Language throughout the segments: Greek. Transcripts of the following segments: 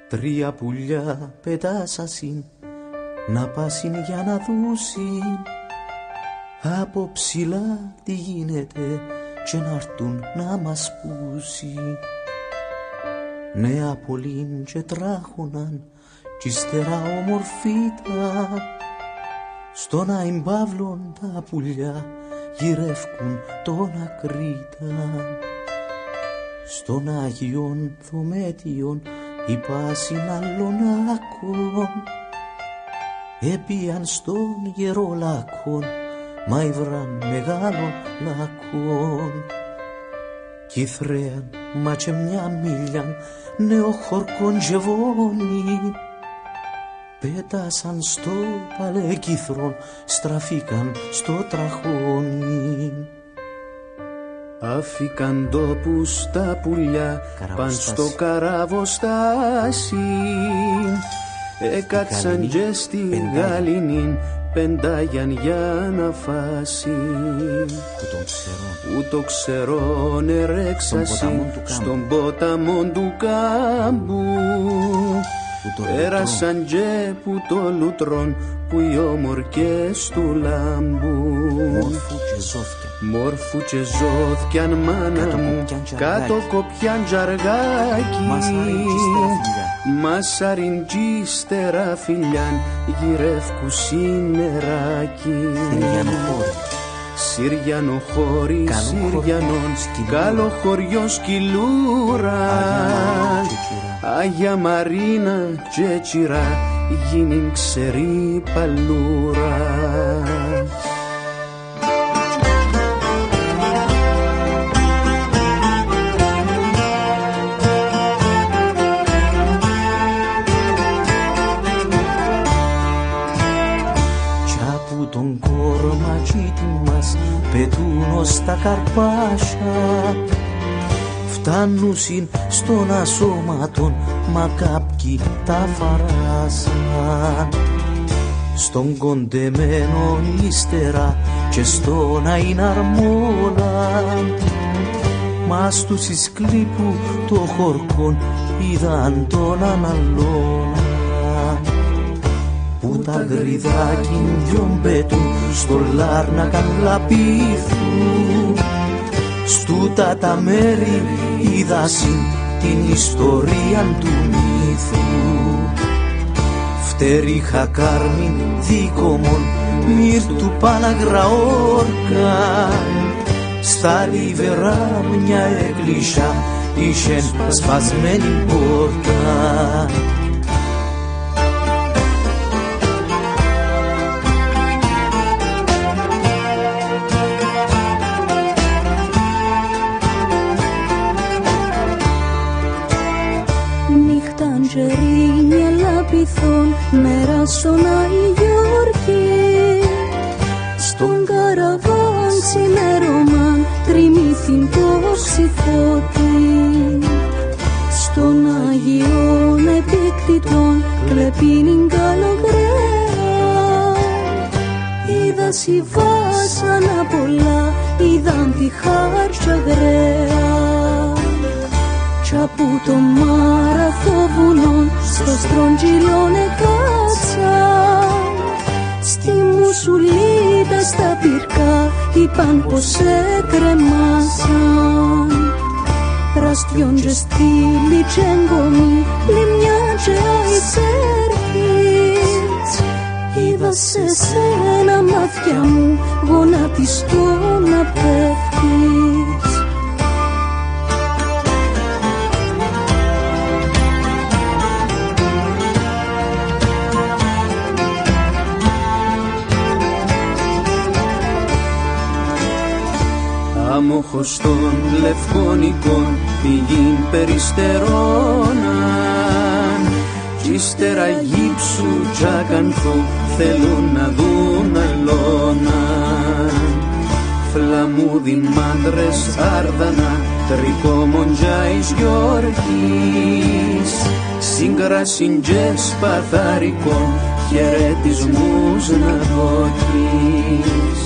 Τρία πουλιά πετάσασιν να πάσιν για να δούσιν από ψηλά τι γίνεται και να'ρτούν να μας πούσιν. Νέα πολλήν και τράχωναν κι ύστερα ομορφήταν. Στον Αϊμπαύλον τα πουλιά γυρεύκουν τον Ακρίταν. Στον Άγιον Δομέτιον υπάσιν άλλον άκον. Έπιαν στον Γερολάκον μαΐβραν μεγάλον λάκον. Κι θρέαν μα και μια μίλιαν νεοχορκόν και βόνι. Πέτασαν στο παλεκύθρον, στραφήκαν στο τραχόνι. Άφηκαν τόπους τα πουλιά, παν στο καραβοστάσι. Έκατσαν και στη γαλήνην, πεντάγιαν για να φάσιν. Που το ξερόν ερέξασιν στον ποταμό του κάμπου. Πέρασαν και που το λούτρον που οι όμορκες του λάμπου. Μόρφου και ζώθκιαν μάνα μου, κάτω κοπιάν τζαργάκι. Μασάριν κι ύστερα φιλιάν, γυρεύκου συνεράκι. Σύριανο χώρι Σύριανον, καλό χωριό σκυλούρα. Άγια Μαρίνα και τσιρά, γίνην ξερή παλούρα. Τον κορματζίτη μας πετούν ως τα καρπάσια. Φτάνουσιν στον ασώματον μα κάποιοι τα φαράσαν. Στον κοντεμένο ύστερα και στον Αϊναρμόλα. Μας τους εις κλίπου το χορκόν είδαν τον αναλώνα. Που τα γριδάκιν δυο πέτουν στο Λάρνακαν λαπίθουν. Στούτα τα μέρη είδασιν την ιστορία του μύθου. Φτερίχα κάρμιν δίκομον μύρτου Παναγραόρκα. Στα λιβερά μια εκκλησιά είχεν σπασμένη πόρτα. Τζερίνια λαπιθών μέρα στον Αγιώργη. Στον καραβάν ξημέρωμαν τριμήθην το ψηφώτη. Στον Αγιών επίκτητον κλεπίνην καλογραία. Είδασι βάσανα πολλά, είδαν τη χάρτια γραία. Κι από το μαραθοβουνόν στο στρογγυλόν εκάτσαν. Στη μουσουλίδα στα πυρκά είπαν πως έκρεμασαν. Πραστιόν και στήλη και εγκομί, λιμιά και αϊσέρκης. Είδα σε σένα μάτια μου γονατιστό να πέφτεις. Αμόχος των λευκών εικόν πηγήν περιστερώναν. Κι ύστερα γύψου κι ακανθώ θέλουν να δουν αλώναν. Φλαμούδι μάντρες άρδανα τρικόμον τζάις Γιώργης. Συγκράσιν και σπαθαρικών χαιρετισμούς να δόκεις.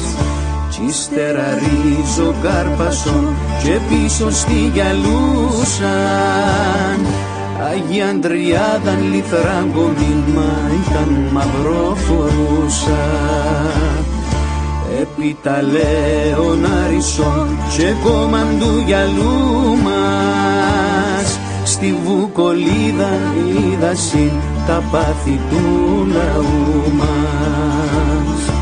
Κι ύστερα ρίζο κάρπασον και πίσω στη γυαλούσαν. Αγία Αντριάδαν λιθράγκομην, μα ήταν μαυρό φορούσα. Επί τα λέων αρισών και κόμμαν του γυαλού μας, στη Βουκολίδα είδα συν τα πάθη του λαού μας.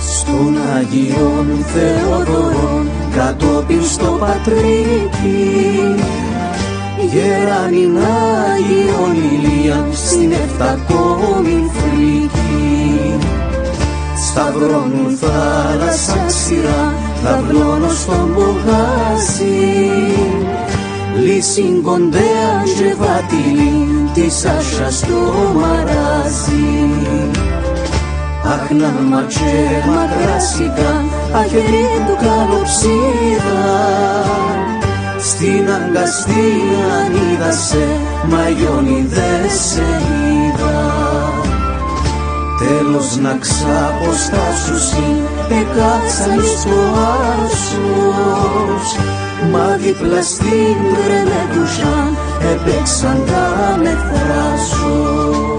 Στον Αγίον Θεοδωρών κατόπιν στο Πατρίκι, γεράνην Αγίον Ηλίαν στην εφτακόμην φρίκη. Σταυρώνουν θάλασσα ξηρά, δαυλώνω στον Πογάση, λύσιν κοντέαν και βατήλιν της Άσιας στο μαράζι. Αχ να ματσέ μακράσικα, αχερί του καλοψίδα, στην αγκαστία είδασε, μαγιόνι δε σε είδα. Τέλος να ξαποστάσουσι, εκάτσαν στο άσος, μα δίπλα στην τρελέτουσαν, έπαιξαν τα με θράσος.